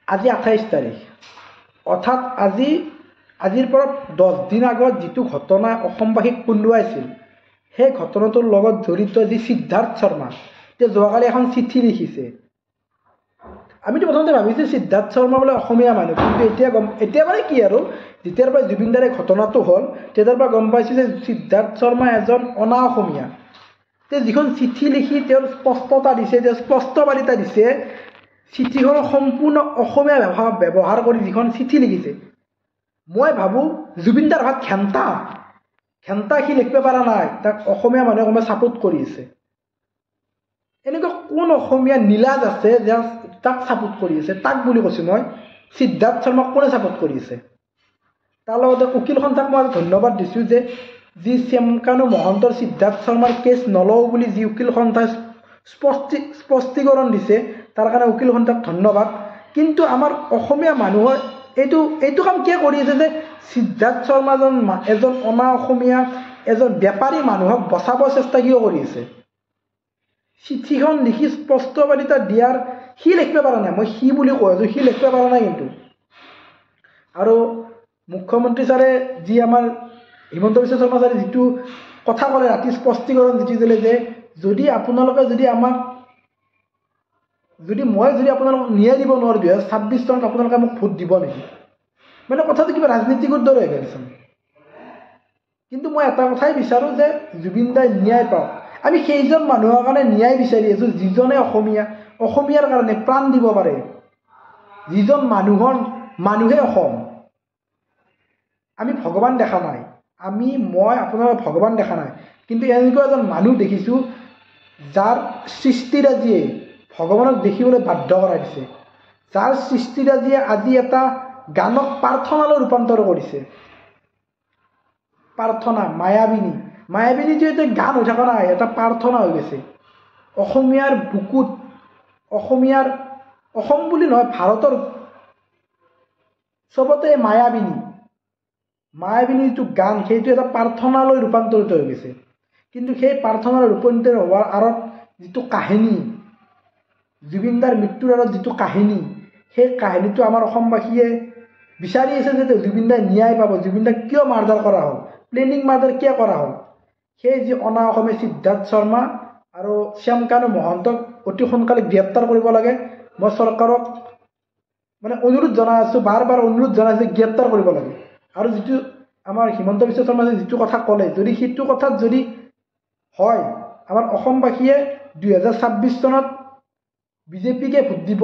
আজি 28 তাৰিখ, অৰ্থাৎ আজিৰ পৰা 10 দিন আগত যিটো ঘটনা অসমবাসীক কন্দুৱাইছিল, সেই ঘটনাটোৰ লগত জড়িত যি সিদ্ধাৰ্থ শৰ্মা, তেওঁ যোৱাকালি এখন চিঠি লিখিছে। আমিতো প্ৰথমতে ভাবিছোঁ সিদ্ধাৰ্থ শৰ্মা বোলে অসমীয়া মানুহ, কিন্তু এতিয়া মানে কি আৰু যেতিয়াৰ পৰা জুবিন দাৰ ঘটনাটো হ'ল তেতিয়াৰ পৰা গম পাইছোঁ যে সিদ্ধাৰ্থ শৰ্মা এজন অনা অসমীয়া। তেওঁ যিখন চিঠি লিখি তেওঁৰ স্পষ্টতা দিছে, তেওঁ স্পষ্টবাদিতা দিছে, চিঠিখন সম্পূৰ্ণ অসমীয়া ভাষা ব্যৱহাৰ কৰি যিখন চিঠি লিখিছে, মই ভাবোঁ জুবিন দাৰ ভাষাত ঘেণ্টা সি লিখিব পৰা নাই, তাক অসমীয়া মানুহে কোনোবাই ছাপোৰ্ট কৰি আছে। এনেকুৱা কোন অসমীয়া নীলাজ আছে যে তাক ছাপোৰ্ট কৰি আছে? তাক বুলি কৈছোঁ মই, সিদ্ধাৰ্থ শৰ্মাক কোনে ছাপোৰ্ট কৰি আছে? তাৰ লগতে উকিল সন্থাক মই ধন্যবাদ দিছোঁ যে যি শ্যামকানু মহন্তৰ সিদ্ধাৰ্থ শৰ্মাৰ কেছ নলওঁ বুলি যি উকিল সন্থাই স্পষ্টীকৰণ দিছে, তাৰ কাৰণে উকিল সন্থাক ধন্যবাদ। কিন্তু আমাৰ অসমীয়া মানুহৰ এইটো কাম কিয় কৰি আছে যে সিদ্ধাৰ্থ শৰ্মা এজন অনা অসমীয়া, এজন বেপাৰী মানুহক বচাব চেষ্টা কিয় কৰি আছে? চিঠিখন লিখি স্পষ্টবাদিতা দিয়াৰ সি লিখিব পৰা নাই, মই সি বুলি কৈ আছোঁ, সি লিখিব পৰা নাই। কিন্তু আৰু মুখ্যমন্ত্ৰী ছাৰে যি আমাৰ হিমন্ত বিশ্ব শৰ্মা ছাৰে যিটো কথা ক'লে ৰাতি স্পষ্টীকৰণ যিটো দিলে যে যদি আপোনালোকে যদি আপোনালোকক ন্যায় দিব নোৱাৰোঁ 2026 চনত আপোনালোকে মোক ভোট দিব নেকি? মানে কথাটো কিবা ৰাজনীতিকৰ দৰে হৈ গৈছে। কিন্তু মই এটা কথাই বিচাৰোঁ যে জুবিন দাই ন্যায় পাওক। আমি সেইজন মানুহৰ কাৰণে ন্যায় বিচাৰি আছোঁ যিজনে অসমীয়াৰ কাৰণে প্ৰাণ দিব পাৰে, যিজন মানুহে অসম। আমি ভগৱান দেখা নাই, মই আপোনাৰ ভগৱান দেখা নাই, কিন্তু এনেকুৱা এজন মানুহ দেখিছোঁ যাৰ সৃষ্টিৰাজিয়ে ভগৱানক দেখিবলৈ বাধ্য কৰাই দিছে, যাৰ সৃষ্টিৰাজিয়ে আজি এটা গানক প্ৰাৰ্থনালৈ ৰূপান্তৰ কৰিছে। প্ৰাৰ্থনা, মায়াবিনীটো এতিয়া গান হৈ থকা নাই, এটা প্ৰাৰ্থনা হৈ গৈছে। অসমীয়াৰ বুকুত, অসম বুলি নহয়, ভাৰতৰ চবতে মায়াবিনী যিটো গান, সেইটো এটা প্ৰাৰ্থনালৈ ৰূপান্তৰিত হৈ গৈছে। কিন্তু সেই প্ৰাৰ্থনালৈ ৰূপান্তৰিত হোৱাৰ আঁৰত যিটো কাহিনী, জুবিন দাৰ মৃত্যুৰ আঁৰত যিটো কাহিনী, সেই কাহিনীটো আমাৰ অসমবাসীয়ে বিচাৰি আছে যে জুবিন দাই ন্যায় পাব। জুবিন দাক কিয় মাৰ্ডাৰ কৰা হ'ল, প্লেনিং মাৰ্ডাৰ কিয় কৰা হ'ল? সেই যি অনা অসমীয়া সিদ্ধাৰ্থ শৰ্মা আৰু শ্যামকানু মহন্তক অতি সোনকালে গ্ৰেপ্তাৰ কৰিব লাগে। মই চৰকাৰক মানে অনুৰোধ জনাই আছোঁ, বাৰ অনুৰোধ জনাইছোঁ, গ্ৰেপ্তাৰ কৰিব লাগে। আৰু যিটো আমাৰ হিমন্ত বিশ্ব শৰ্মাই যিটো কথা ক'লে, যদি সেইটো কথাত যদি হয়, আমাৰ অসমবাসীয়ে 2026 চনত বিজেপিকে ভোট দিব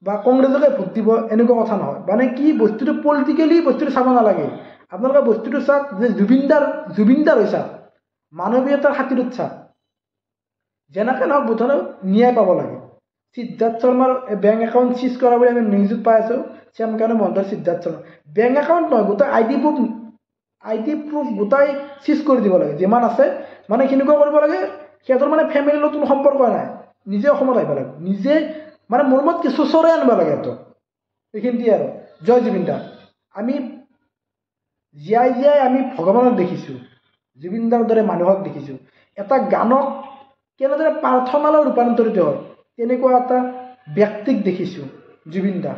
বা কংগ্ৰেছকে ভোট দিব, এনেকুৱা কথা নহয়। মানে কি বস্তুটো পলিটিকেলি বস্তুটো চাব নালাগে, আপোনালোকে বস্তুটো চাওক যে জুবিনদাৰ হৈ চাওক, মানৱীয়তাৰ খাতিৰত চাওক। যেনেকৈ নহওক বোধহয় ন্যায় পাব লাগে। সিদ্ধাৰ্থ শৰ্মাৰ বেংক একাউণ্ট চিজ কৰা বুলি আমি নিউজত পাই আছোঁ। শ্যামকানু মহন্তৰ সিদ্ধাৰ্থ শৰ্মা বেংক একাউণ্ট নহয়, গোটেই আইডি প্ৰুফ গোটাই চিজ কৰি দিব লাগে, যিমান আছে। মানে কেনেকুৱা কৰিব লাগে, সিহঁতৰ মানে ফেমিলিৰ লগত কোনো সম্পৰ্ক নাই, নিজে অসমত আহিব লাগে, নিজে মানে মোৰ মত কি চোচৰে আনিব লাগে সিহঁতক। এইখিনিতে আৰু জয় জুবিন দা। আমি জীয়াই আমি ভগৱানক দেখিছোঁ, জুবিন দাৰ দৰে মানুহক দেখিছোঁ। এটা গানক কেনেদৰে প্ৰাৰ্থনালৈ ৰূপান্তৰিত হয়, তেনেকুৱা এটা ব্যক্তিক দেখিছোঁ জুবিন দা।